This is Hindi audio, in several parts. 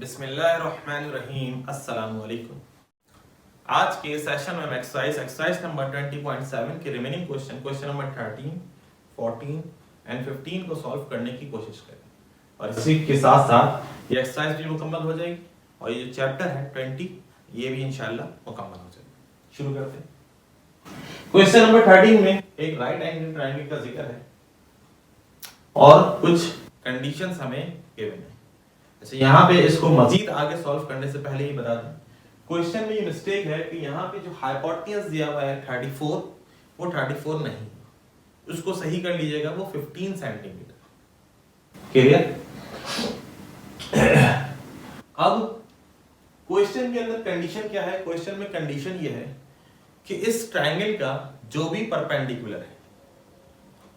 बिस्मिल्लाहिर्रहमानिर्रहीम, अस्सलाम वालेकुम। आज के सेशन में हम एक्सरसाइज नंबर 20.7 के रिमेनिंग क्वेश्चन नंबर 13, 14 एंड 15 को सॉल्व करने की कोशिश करें और इसी के साथ साथ ये एक्सरसाइज भी मुकम्मल हो जाएगी और ये जो चैप्टर है 20 ये भी इंशाल्लाह मुकम्मल हो जाएगा। शुरू करते हैं। क्वेश्चन नंबर 13 में एक राइट एंगल ट्रायंगल का जिक्र है और कुछ कंडीशंस हमें गिवन है। अच्छा, यहाँ पे इसको मजीद आगे सॉल्व करने से पहले ही बता दें, क्वेश्चन में ये मिस्टेक है कि यहाँ पे जो हाइपोटेन्यूज दिया हुआ है 34, वो 34 नहीं, उसको सही कर लीजिएगा, वो 15 सेंटीमीटर। क्लियर? अब क्वेश्चन के अंदर कंडीशन क्या है? क्वेश्चन में कंडीशन ये है कि इस ट्रायंगल का जो भी परपेंडिकुलर है,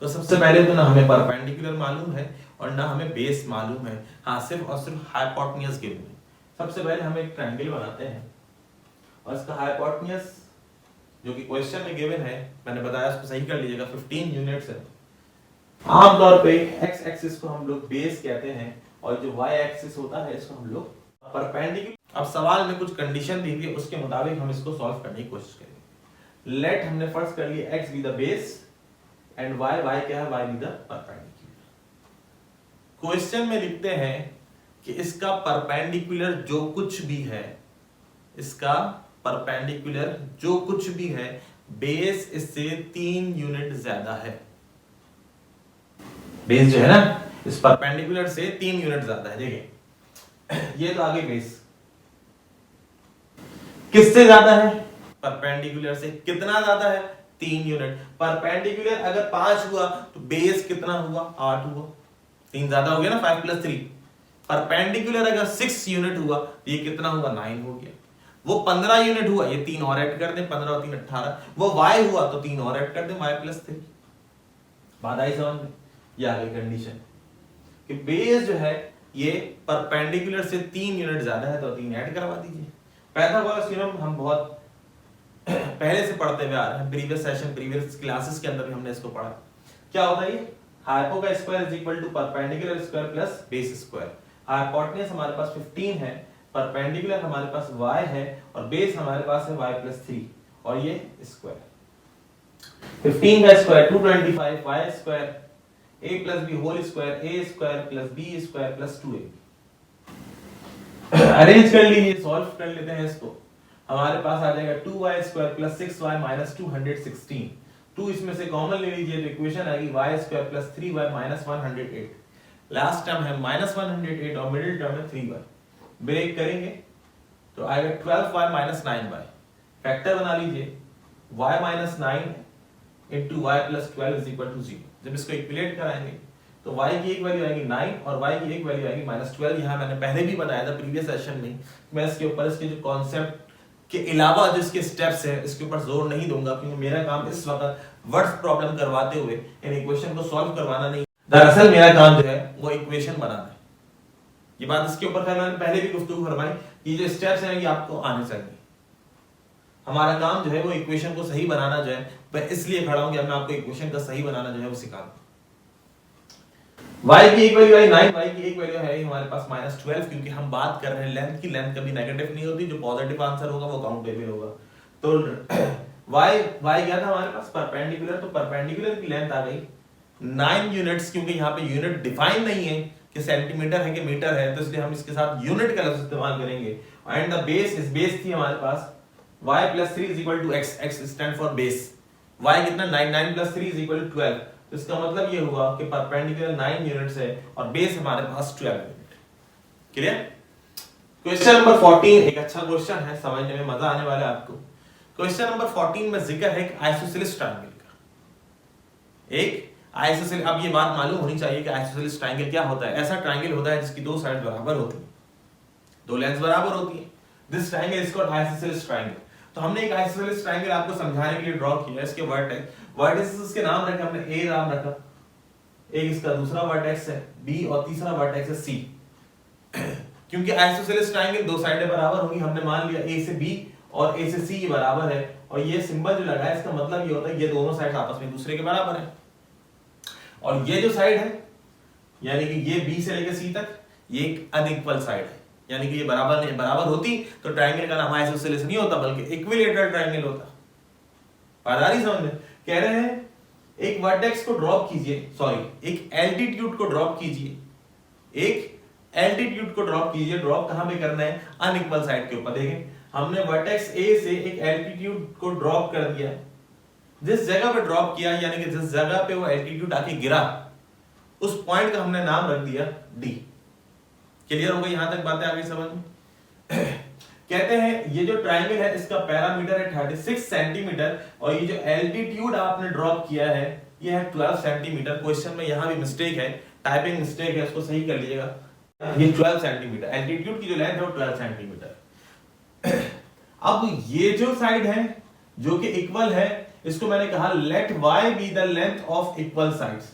तो सबसे पहले तो ना हमें परपेंडिकुलर मालूम है और ना हमें बेस मालूम है, हाँ सिर्फ और सिर्फ हाइपोटेन्यूज गिवन है। सबसे पहले हम एक ट्रायंगल बनाते हैं और इसका हाइपोटेन्यूज जो कि क्वेश्चन में गिवन है, मैंने बताया उसको सही कर लीजिएगा, 15 यूनिट्स है। आमतौर पे एक्स एक्सिस को हम लोग बेस कहते हैं और जो वाई एक्सिस होता है इसको हम लोग परपेंडिकुलर। अब सवाल में कुछ कंडीशन दी हुई है, उसके मुताबिक हम इसको सॉल्व करने की कोशिश करेंगे। लेट हमने फर्स्ट कर लिया x be the base and y, y क्या है? Y be the perpendicular. Question में लिखते हैं कि इसका परपेंडिकुलर जो कुछ भी है, इसका परपेंडिकुलर जो कुछ भी है, बेस इससे 3 यूनिट ज्यादा है। बेस जो है ना, इस परपेंडिकुलर से 3 यूनिट ज्यादा है। देखिए ये तो आगे बेस किससे ज्यादा है? परपेंडिकुलर से। कितना ज्यादा है? 3 यूनिट। परपेंडिकुलर अगर 5 हुआ तो बेस कितना हुआ? 8 हुआ। 3 ज्यादा हो गया ना, 5 + 3। परपेंडिकुलर अगर 6 यूनिट हुआ तो ये कितना हुआ? 9 हो गया। वो 15 यूनिट हुआ, ये 3 और ऐड कर दें, 15 और 3 18। वो y हुआ तो 3 और ऐड कर दें, y + 3। बात आई समझ में? ये आ गई कंडीशन कि बेस जो है ये परपेंडिकुलर से 3 यूनिट ज्यादा है, तो 3 ऐड करवा दीजिए। पाइथागोरस थ्योरम हम बहुत पहले से पढ़ते हुए आ रहे हैं, प्रीवियस क्लासेस के अंदर भी हमने इसको पढ़ा। क्या होता है ये? हाइपो का square is equal to perpendicular square plus base square. Hypotenuse हमारे पास 15 है, परपेंडिकुलर हमारे पास y है और बेस हमारे पास है y + 3 और ये स्क्वायर। 15 का square 225, y square a + b whole square, a square + b square + 2a। Arrange कर लीजिए, सॉल्व कर लेते हैं इसको। हमारे पास आ जाएगा 2y स्क्वायर + 6y - 216। 2 इसमें से कॉमन ले लीजिए तो इक्वेशन आएगी y square + 3y - 108। Last term है -108 और मिडिल टर्म है 3y। ब्रेक करेंगे तो आएगा 12y - 9y। फैक्टर बना लीजिए, y - 9 * y + 12 = 0। जब इसको इक्विलेट कराएंगे तो y की एक वैल्यू आएगी 9 और y की एक वैल्यू आएगी -12। यहाँ मैंने पहले भी बताया था प्रीवियस सेशन में, मैं इसके ऊपर इसके जो कॉन्सेप्ट के अलावा जो इसके स्टेप्स है इसके ऊपर जोर नहीं दूंगा, क्योंकि मेरा काम इस वक्त वर्ड्स प्रॉब्लम करवाते हुए इन इक्वेशन को सॉल्व करवाना नहीं, दरअसल मेरा काम जो है वो इक्वेशन बनाना है। ये बात इसके ऊपर है, मैंने पहले भी गुफ्तगू फरमाई, ये जो स्टेप्स हैं ये आपको आने चाहिए। हमारा काम जो है वो इक्वेशन को सही बनाना जो है, मैं इसलिए खड़ा हूं कि मैं आपको इक्वेशन का सही बनाना जो है वो सिखा दूं। y की एक वैल्यू है 9, y की एक वैल्यू है हमारे पास -12, क्योंकि हम बात कर रहे हैं लेंथ की। लेंथ कभी नेगेटिव नहीं होती, जो पॉजिटिव आंसर होगा वो काउंटेबल होगा। तो y क्या था हमारे पास? परपेंडिकुलर। तो परपेंडिकुलर की लेंथ आ गई 9 यूनिट्स, क्योंकि यहाँ पे यूनिट डिफाइन नहीं है कि सेंटीमीटर है कि मीटर है, तो इसलिए हम इसके साथ यूनिट का लफ्ज इस्तेमाल करेंगे। एंड द बेस, इस बेस थी हमारे पास y + 3 = x, x stand for base. y कितना? 9 + 3 = 12। तो इसका मतलब ये हुआ कि परपेंडिकुलर 9 यूनिट्स है और बेस हमारे पास 12 यूनिट। क्लियर? क्वेश्चन नंबर 14 एक अच्छा क्वेश्चन है, समझने में मजा आने वाला है आपको। क्वेश्चन नंबर 14 में जिक्र है एक आइसोसेलेस ट्रायंगल का। एक आइसोसेलेस, अब ये बात मालूम होनी चाहिए कि आइसोसेलेस ट्रायंगल क्या होता है। ऐसा ट्रायंगल होता है जिसकी दो साइड बराबर होती है, दो लेंथ्स बराबर होती है। This triangle is called isosceles triangle. तो हमने एक आइसोसेलेस ट्रायंगल आपको समझाने के लिए ड्रॉ किया। इसके वर्टेक्स के नाम रखे हमने, ए नाम रखा, एक इसका दूसरा वर्टेक्स है बी और तीसरा वर्टेक्स है सी। क्योंकि आइसोसेलेस ट्रायंगल दो साइडें बराबर होंगी, हमने मान लिया ए से बी और ए से सी ये बराबर है, और ये सिंबल जो लगा है इसका मतलब ये होता है ये दोनों साइड आपस में दूसरे के बराबर है। और ये जो साइड है यानी कि ये बी से लेकर सी तक, ये एक अनइक्वल साइड है। यानी कि ये बराबर नहीं, बराबर होती तो ट्रायंगल का नाम आइसोसेलेस नहीं होता बल्कि इक्विलेटरल ट्रायंगल होता। बात आ रही समझ में? कह रहे हैं एक वर्टेक्स को ड्रॉप कीजिए, सॉरी एक एल्टीट्यूड को ड्रॉप कीजिए, एक एल्टीट्यूड को ड्रॉप कीजिए। ड्रॉप कहां पे करना है? अनइक्वल साइड के ऊपर। देखें हमने वर्टेक्स ए से एक एल्टीट्यूड को ड्रॉप कर दिया, जिस जगह पे ड्रॉप किया यानी कि जिस जगह पे वो एल्टीट्यूड आके गिरा उस पॉइंट का हमने नाम रख दिया डी। क्लियर हो गई यहां तक बातें? आ गई समझ में? कहते हैं ये जो ट्रायंगल है इसका पैरामीटर है 36 सेंटीमीटर और ये जो एल्टीट्यूड आपने ड्रॉप किया है ये है 12 सेंटीमीटर। क्वेश्चन में यहां भी मिस्टेक है, टाइपिंग मिस्टेक है, उसको सही कर लीजिएगा। ये 12 सेंटीमीटर, एल्टीट्यूड की जो लेंथ है वो 12 सेंटीमीटर। अब ये जो साइड है जो कि इक्वल है, इसको मैंने कहा let y be the length of equal sides.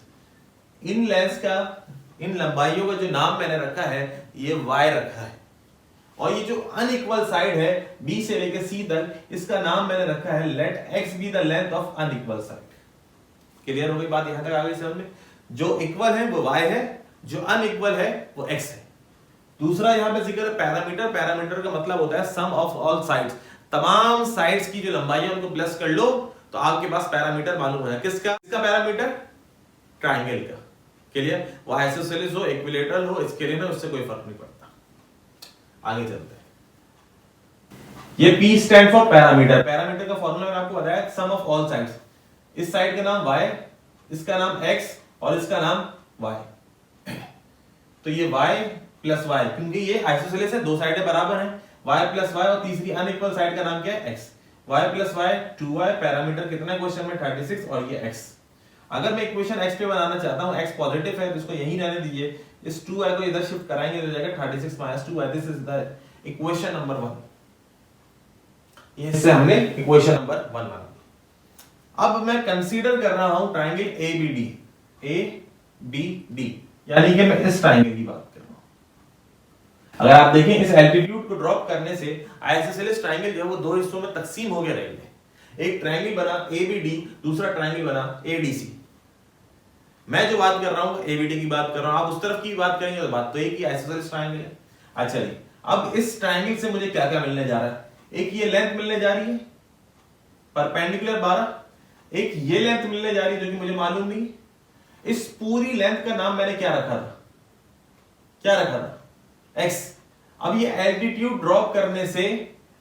इन लेंथ का, इन लंबाइयों का जो नाम मैंने रखा है ये y रखा है, और ये जो अनइक्वल साइड है b से लेकर c तक, इसका नाम मैंने रखा है let x be the length of unequal side. Clear हो गई बात? यहां तक आ गई समझ में? जो इक्वल है वो y है, जो अनइक्वल है वो x है। दूसरा यहां पे जिक्र है पैरामीटर। पैरामीटर का मतलब होता है सम ऑफ ऑल साइड्स। तमाम साइड्स की जो लंबाई है उनको प्लस कर लो तो आपके पास पैरामीटर मालूम हो जाए। किसका? किसका पैरामीटर? ट्रायंगल का। क्लियर? वो आइसोसेलेस हो, इक्विलेटरल हो, स्केलर हो, उससे कोई फर्क नहीं पड़ता। आगे चलते हैं। ये P stand for parameter. Parameter का फॉर्मूला मैंने आपको बताया सम ऑफ ऑल साइड्स। इस साइड का नाम y, इसका नाम x और इसका नाम y। तो ये y प्लस y, क्योंकि ये आइसोसेलेस है, दो साइडें बराबर हैं, y प्लस y, और तीसरी अनइक्वल साइड का नाम क्या है? x। y plus y 2y, parameter कितना है क्वेश्चन में? 36, और ये x। अगर मैं इक्वेशन x पे बनाना चाहता हूं, x पॉजिटिव है तो इसको यहीं रहने दीजिए, इस 2y को इधर शिफ्ट कराएंगे तो जाएगा 36 - 2y। This is the equation number 1। इससे हमने इक्वेशन नंबर 1 बना। अब मैं कंसीडर कर रहा हूं ट्रायंगल ABD, ABD, यानी कि मैं इस ट्रायंगल की बात कर रहा हूं। अगर आप देखें इस एल्टीट्यूड को ड्रॉप करने से आइसोसेलेस ट्रायंगल जो है वो दो हिस्सों में तकसीम हो गया रहेंगे। एक ट्रायंगल बना ABD, दूसरा ट्रायंगल बना ADC। मैं जो बात कर रहा हूं ABD की बात कर रहा हूं, आप उस तरफ की बात करेंगे तो बात तो एक ही आइसोसेलेस ट्रायंगल है। अच्छा जी, अब इस ट्रायंगल से मुझे क्या क्या मिलने जा रहा है? एक ये लेंथ मिलने जा रही है परपेंडिकुलर 12, एक ये लेंथ मिलने जा रही है जो कि मुझे मालूम नहीं। इस पूरी लेंथ का नाम मैंने क्या रखा था? क्या रखा था? x। अब ये एल्टीट्यूड ड्रॉप करने से,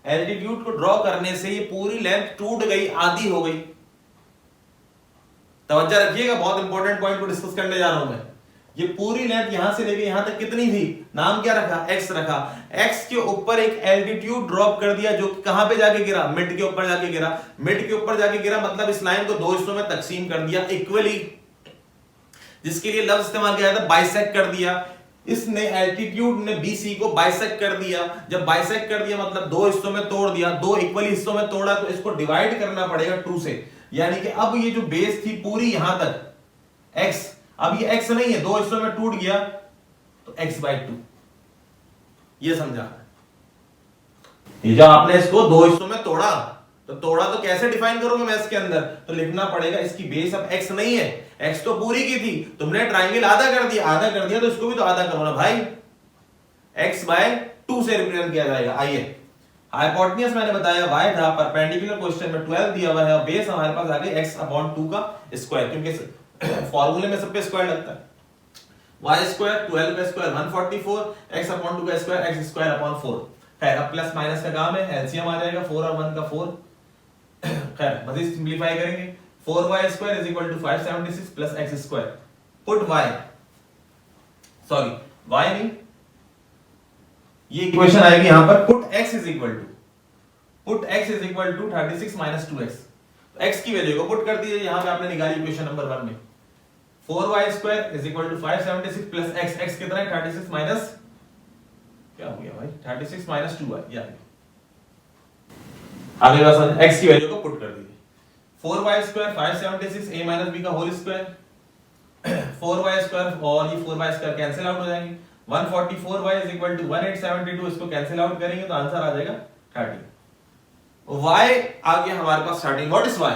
एल्टीट्यूड को ड्रॉ करने से ये पूरी लेंथ टूट गई, आधी हो गई। तवज्जो रखिएगा, बहुत इंपॉर्टेंट पॉइंट को डिस्कस करने जा रहा हूं मैं। ये पूरी लेंथ यहां से लेके यहां तक कितनी थी? नाम क्या रखा? x रखा। x के ऊपर एक एल्टीट्यूड ड्रॉप कर दिया जो कहां पे जाके गिरा? मिड के ऊपर जाके गिरा। मिड के ऊपर जाके गिरा मतलब इस लाइन को दो हिस्सों में तकसीम कर दिया इक्वली, जिसके लिए लफ्ज इस्तेमाल किया जाता है बाइसेक्ट कर दिया। इसने एल्टीट्यूड ने BC को बाइसेक्ट कर दिया। जब बाइसेक्ट कर दिया मतलब दो हिस्सों में तोड़ दिया, दो इक्वली हिस्सों में तोड़ा तो इसको डिवाइड करना पड़ेगा 2 से। यानी कि अब ये जो बेस थी पूरी यहां तक x, अब ये x नहीं है, दो हिस्सों में टूट गया तो x/2। ये समझा? ये जो आपने इसको दो हिस्सों में तोड़ा तो कैसे डिफाइन करोगे मैथ्स के अंदर? तो लिखना पड़ेगा इसकी बेस अब x नहीं है, x तो पूरी की थी, तुमने ट्रायंगल आधा कर दिया तो इसको भी तो आधा करो ना भाई। x/2 से रिप्रेजेंट किया जाएगा। आइए, हाइपोटेन्यूज मैंने बताया y था, परपेंडिकुलर क्वेश्चन में 12 दिया हुआ है और बेस हमारे पास आ गई x/2 का स्क्वायर, क्योंकि फॉर्मूले में सब पे स्क्वायर लगता है। y स्क्वायर 12 का स्क्वायर 144, x/2 का स्क्वायर x²/4। खैर अब प्लस माइनस का काम है, एलसीएम आ जाएगा 4 और 1 का 4। खैर मजीद सिंपलीफाई करेंगे, 4y² = 576 plus x²। Put y, sorry y नहीं, ये इक्वेशन आएगी यहां पर। Put x = 36 - 2x। तो x की वैल्यू को पुट कर दीजिए, यहां पे आपने निकाली इक्वेशन नंबर 1 में। 4y² = 576 प्लस x कितना है? 36 माइनस क्या हो गया भाई? 36 - 2y। ये आगे का समझ, x की वैल्यू को पुट कर दीजिए। 4y² 576 a - b का होल स्क्वायर, 4y² और ये 4y² कैंसिल आउट हो जाएंगे। 144y = 1872, इसको कैंसिल आउट करेंगे तो आंसर आ जाएगा 30। y आ गया हमारे पास 30। What is y?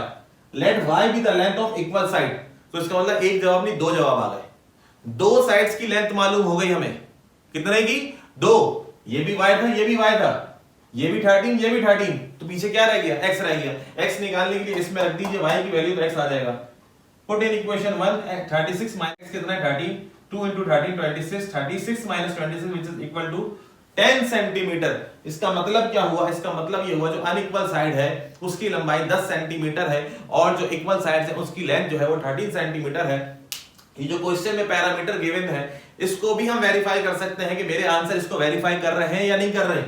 Let y be the length of equal side. तो इसका मतलब एक जवाब नहीं, दो जवाब आ गए। दो साइड्स की लेंथ मालूम हो गई हमें, कितने की? 2। ये भी y था, ये भी y था, ये भी 13, ये भी 13, तो पीछे क्या रह गया? x रह गया। x निकालने के लिए इसमें रख दीजिए y की वैल्यू, तो x आ जाएगा। पुट इन इक्वेशन 1, 36 माइनस कितना है 13, 2 into 13 26, 36 minus 26 which is equal to 10 centimetre. इसका मतलब क्या हुआ? इसका मतलब ये हुआ जो अनइक्वल साइड है उसकी लंबाई 10 सेंटीमीटर है और जो इक्वल साइड है उसकी लेंथ जो है वो 13 सेंटीमीटर है। ये जो क्वेश्चन में पैरामीटर गिवन है इसको भी हम वेरीफाई कर सकते हैं कि मेरे आंसर इसको वेरीफाई कर रहे हैं या नहीं कर रहे।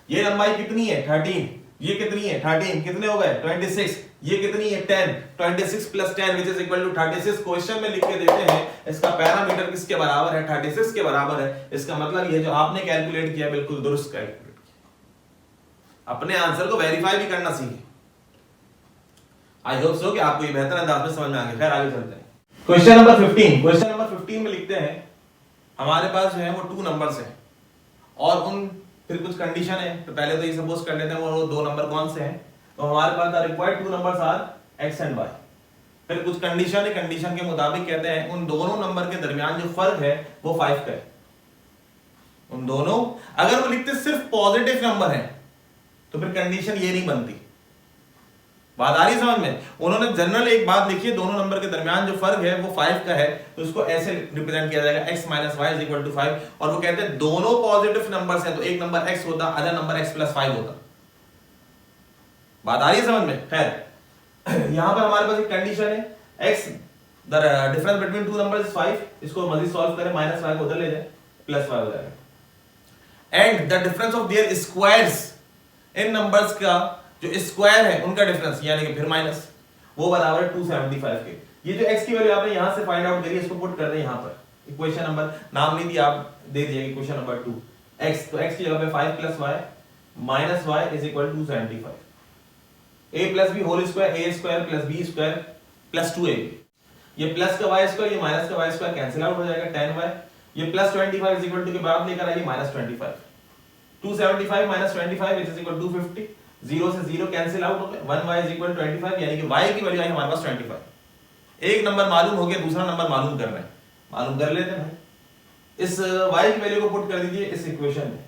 ये लंबाई कितनी है 13, ये कितनी है 13, कितने हो गए 26, ये कितनी है 10, 26 plus 10 which is equal to 36। Question में लिख के देते हैं इसका पैरामीटर किसके बराबर है? 36 के बराबर है। इसका मतलब ये जो आपने कैलकुलेट किया बिल्कुल दुरुस्त कैलकुलेट किया। अपने आंसर को वेरीफाई भी करना सीखें। आई होप सो कि आपको ये बेहतर अंदाज में समझ में आ गया। खैर आगे चलते हैं। Question number 15। क्वेश्चन नंबर 15 में लिखते हैं हमारे पास जो है वो 2 नंबर्स हैं और उन फिर कुछ कंडीशन है। तो पहले तो ये सपोज कर लेते हैं वो 2 नंबर कौन से हैं। तो हमारे पास required 2 numbers are x and y। फिर कुछ कंडीशन है, कंडीशन के मुताबिक कहते हैं उन दोनों नंबर के दरमियान जो फर्क है वो 5 का है। उन दोनों, अगर वो लिखते सिर्फ पॉजिटिव नंबर है तो फिर कंडीशन ये नहीं बनती। बात आ रही समझ में? उन्होंने जनरल एक बात लिखी है, दोनों नंबर के दरमियान जो फर्क है वो 5 का है, तो उसको ऐसे रिप्रेजेंट किया जाएगा x minus y is equal to 5। और वो कहते हैं दोनों पॉजिटिव नंबर्स हैं तो एक नंबर x होता, अदर नंबर x plus 5 होता। बात आ रही है समझ में? खैर यहां पर हमारे पास एक कंडीशन है x the difference between 2 numbers is 5। इसको मजीद सॉल्व करें, -5 को उधर ले जाए, +5 हो जाएगा। And the difference of their squares, in numbers का जो स्क्वायर है उनका डिफरेंस यानी कि फिर माइनस, वो बराबर है 275 के। ये जो x की वैल्यू आपने यहां से फाइंड आउट करी है इसको पुट कर दें यहां पर। इक्वेशन नंबर नाम नहीं दिया, आप दे दिए इक्वेशन नंबर 2 x, तो x की जगह पे 5 plus y minus y is equal to 275। a plus b whole square, a square plus b square plus 2ab। ये प्लस का y स्क्वायर, ये माइनस का y स्क्वायर कैंसिल आउट हो जाएगा 10y। ये प्लस 25 is equal to के बाद लेकर आइए -25। 275 minus 25 which is equal to 250। 0 से 0 कैंसिल आउट हो गए, 1y is equal to 25 यानी कि y की वैल्यू आई हमारे पास 25। एक नंबर मालूम हो गया, दूसरा नंबर मालूम कर रहे हैं, मालूम कर लेते हैं भाई। इस y की वैल्यू को पुट कर दीजिए इस इक्वेशन में।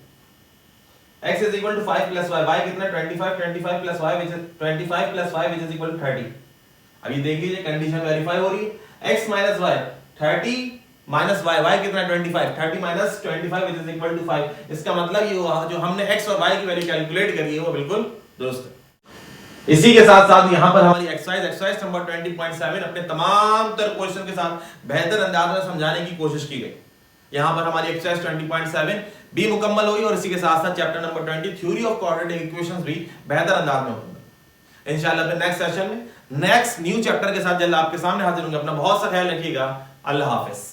x is equal to 5 plus y, y कितना 25, 25 plus y which is 25 plus 5 which is equal to 30। अभी देख लीजिए कंडीशन वेरीफाई हो रही है। x minus y 30 minus y, y कितना 25, 30 minus 25 which is equal to 5। इसका मतलब ये जो हमने x और y की वैल्यू कैलकुलेट करी है वो बिल्कुल दुरुस्त है। इसी के साथ साथ यहाँ पर हमारी एक्सरसाइज नंबर 20.7 अपने तमाम तर क्वेश्चन के साथ बेहतर अंदाज में समझाने की कोशिश की गई। यहाँ पर हमारी एक्सरसाइज 20.7 भी मुकम्मल हुई और इसी के साथ साथ chapter number 20 theory of quadratic equations भी बेहतर अंदाज में होंगे। इंशाल्लाह अपने नेक्स्ट सेशन में नेक्स्ट न्यू चैप्टर के साथ जल्द आपके सामने हाजिर होंगे। अपना बहुत सा ख्याल रखिएगा। अल्लाह हाफिज।